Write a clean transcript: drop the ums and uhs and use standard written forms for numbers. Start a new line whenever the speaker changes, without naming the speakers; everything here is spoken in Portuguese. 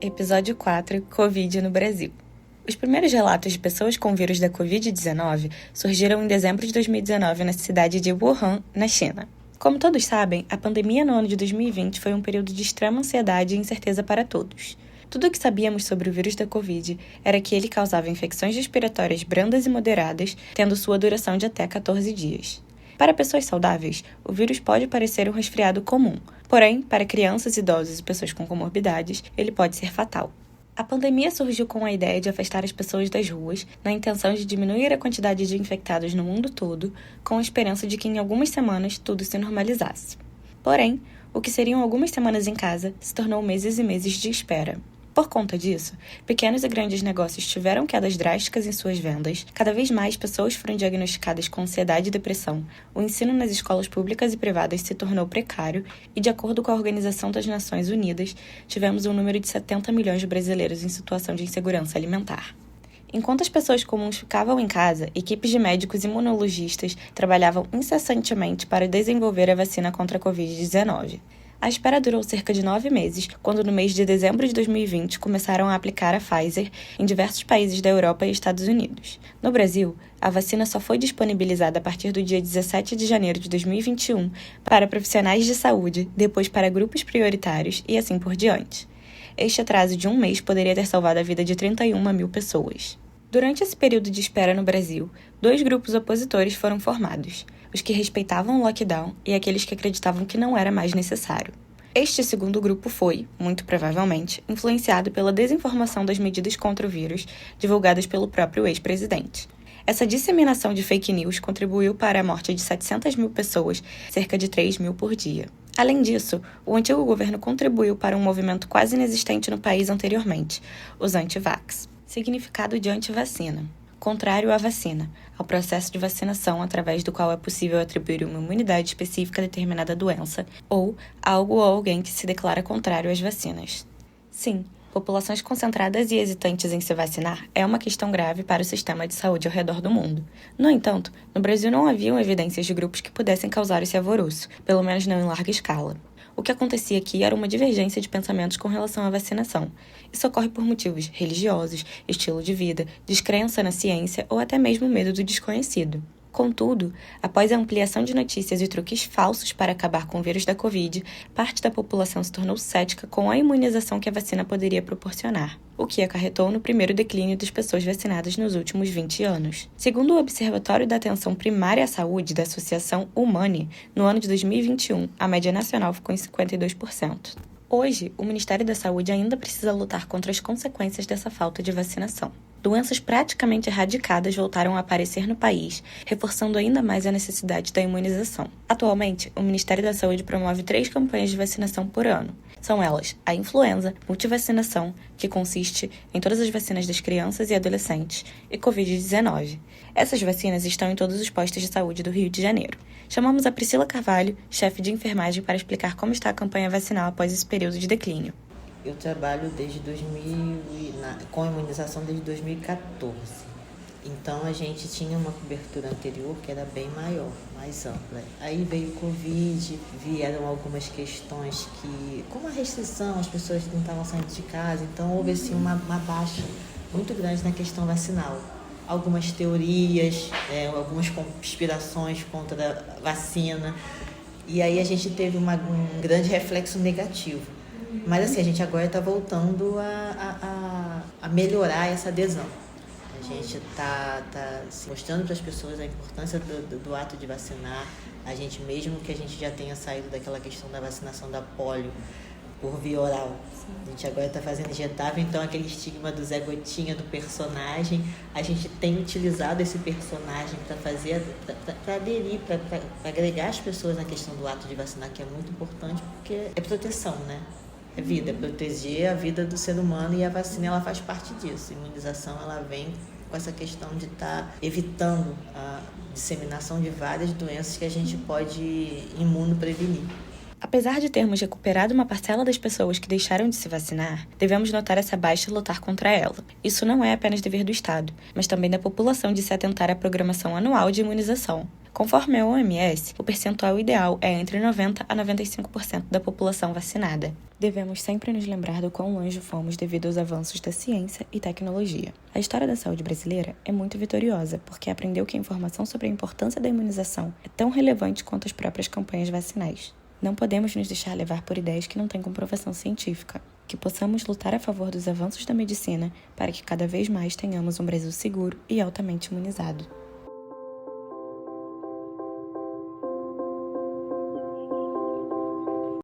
Episódio 4 – Covid no Brasil. Os primeiros relatos de pessoas com o vírus da Covid-19 surgiram em dezembro de 2019 na cidade de Wuhan, na China. Como todos sabem, a pandemia no ano de 2020 foi um período de extrema ansiedade e incerteza para todos. Tudo o que sabíamos sobre o vírus da Covid era que ele causava infecções respiratórias brandas e moderadas, tendo sua duração de até 14 dias. Para pessoas saudáveis, o vírus pode parecer um resfriado comum, porém, para crianças, idosos e pessoas com comorbidades, ele pode ser fatal. A pandemia surgiu com a ideia de afastar as pessoas das ruas, na intenção de diminuir a quantidade de infectados no mundo todo, com a esperança de que em algumas semanas tudo se normalizasse. Porém, o que seriam algumas semanas em casa se tornou meses e meses de espera. Por conta disso, pequenos e grandes negócios tiveram quedas drásticas em suas vendas, cada vez mais pessoas foram diagnosticadas com ansiedade e depressão, o ensino nas escolas públicas e privadas se tornou precário e, de acordo com a Organização das Nações Unidas, tivemos um número de 70 milhões de brasileiros em situação de insegurança alimentar. Enquanto as pessoas comuns ficavam em casa, equipes de médicos e imunologistas trabalhavam incessantemente para desenvolver a vacina contra a Covid-19. A espera durou cerca de 9 meses, quando no mês de dezembro de 2020 começaram a aplicar a Pfizer em diversos países da Europa e Estados Unidos. No Brasil, a vacina só foi disponibilizada a partir do dia 17 de janeiro de 2021 para profissionais de saúde, depois para grupos prioritários e assim por diante. Este atraso de um mês poderia ter salvado a vida de 31 mil pessoas. Durante esse período de espera no Brasil, 2 grupos opositores foram formados: os que respeitavam o lockdown e aqueles que acreditavam que não era mais necessário. Este segundo grupo foi, muito provavelmente, influenciado pela desinformação das medidas contra o vírus divulgadas pelo próprio ex-presidente. Essa disseminação de fake news contribuiu para a morte de 700 mil pessoas, cerca de 3 mil por dia. Além disso, o antigo governo contribuiu para um movimento quase inexistente no país anteriormente, os anti-vax. Significado de antivacina: contrário à vacina, ao processo de vacinação através do qual é possível atribuir uma imunidade específica a determinada doença, ou algo ou alguém que se declara contrário às vacinas. Sim, populações concentradas e hesitantes em se vacinar é uma questão grave para o sistema de saúde ao redor do mundo. No entanto, no Brasil não haviam evidências de grupos que pudessem causar esse alvoroço, pelo menos não em larga escala. O que acontecia aqui era uma divergência de pensamentos com relação à vacinação. Isso ocorre por motivos religiosos, estilo de vida, descrença na ciência ou até mesmo medo do desconhecido. Contudo, após a ampliação de notícias e truques falsos para acabar com o vírus da Covid, parte da população se tornou cética com a imunização que a vacina poderia proporcionar, o que acarretou no primeiro declínio das pessoas vacinadas nos últimos 20 anos. Segundo o Observatório da Atenção Primária à Saúde da Associação Humane, no ano de 2021, a média nacional ficou em 52%. Hoje, o Ministério da Saúde ainda precisa lutar contra as consequências dessa falta de vacinação. Doenças praticamente erradicadas voltaram a aparecer no país, reforçando ainda mais a necessidade da imunização. Atualmente, o Ministério da Saúde promove 3 campanhas de vacinação por ano. São elas a influenza, multivacinação, que consiste em todas as vacinas das crianças e adolescentes, e Covid-19. Essas vacinas estão em todos os postos de saúde do Rio de Janeiro. Chamamos a Priscila Carvalho, chefe de enfermagem, para explicar como está a campanha vacinal após esse período de declínio.
Eu trabalho desde com imunização desde 2014. Então, a gente tinha uma cobertura anterior que era bem maior, mais ampla. Aí veio o Covid, vieram algumas questões como a restrição, as pessoas não estavam saindo de casa. Então, houve assim, uma baixa muito grande na questão vacinal. Algumas teorias, algumas conspirações contra a vacina. E aí a gente teve um grande reflexo negativo. Mas assim, a gente agora está voltando a melhorar essa adesão. A gente está mostrando para as pessoas a importância do ato de vacinar. A gente, mesmo que a gente já tenha saído daquela questão da vacinação da polio por via oral, a gente agora está fazendo injetável, então aquele estigma do Zé Gotinha, do personagem, a gente tem utilizado esse personagem para aderir, para agregar as pessoas na questão do ato de vacinar, que é muito importante, porque é proteção, né? É vida, é proteger a vida do ser humano, e a vacina ela faz parte disso. A imunização ela vem com essa questão de estar evitando a disseminação de várias doenças que a gente pode imunoprevenir.
Apesar de termos recuperado uma parcela das pessoas que deixaram de se vacinar, devemos notar essa baixa e lutar contra ela. Isso não é apenas dever do Estado, mas também da população de se atentar à programação anual de imunização. Conforme a OMS, o percentual ideal é entre 90% a 95% da população vacinada. Devemos sempre nos lembrar do quão longe fomos devido aos avanços da ciência e tecnologia. A história da saúde brasileira é muito vitoriosa, porque aprendeu que a informação sobre a importância da imunização é tão relevante quanto as próprias campanhas vacinais. Não podemos nos deixar levar por ideias que não têm comprovação científica. Que possamos lutar a favor dos avanços da medicina para que cada vez mais tenhamos um Brasil seguro e altamente imunizado.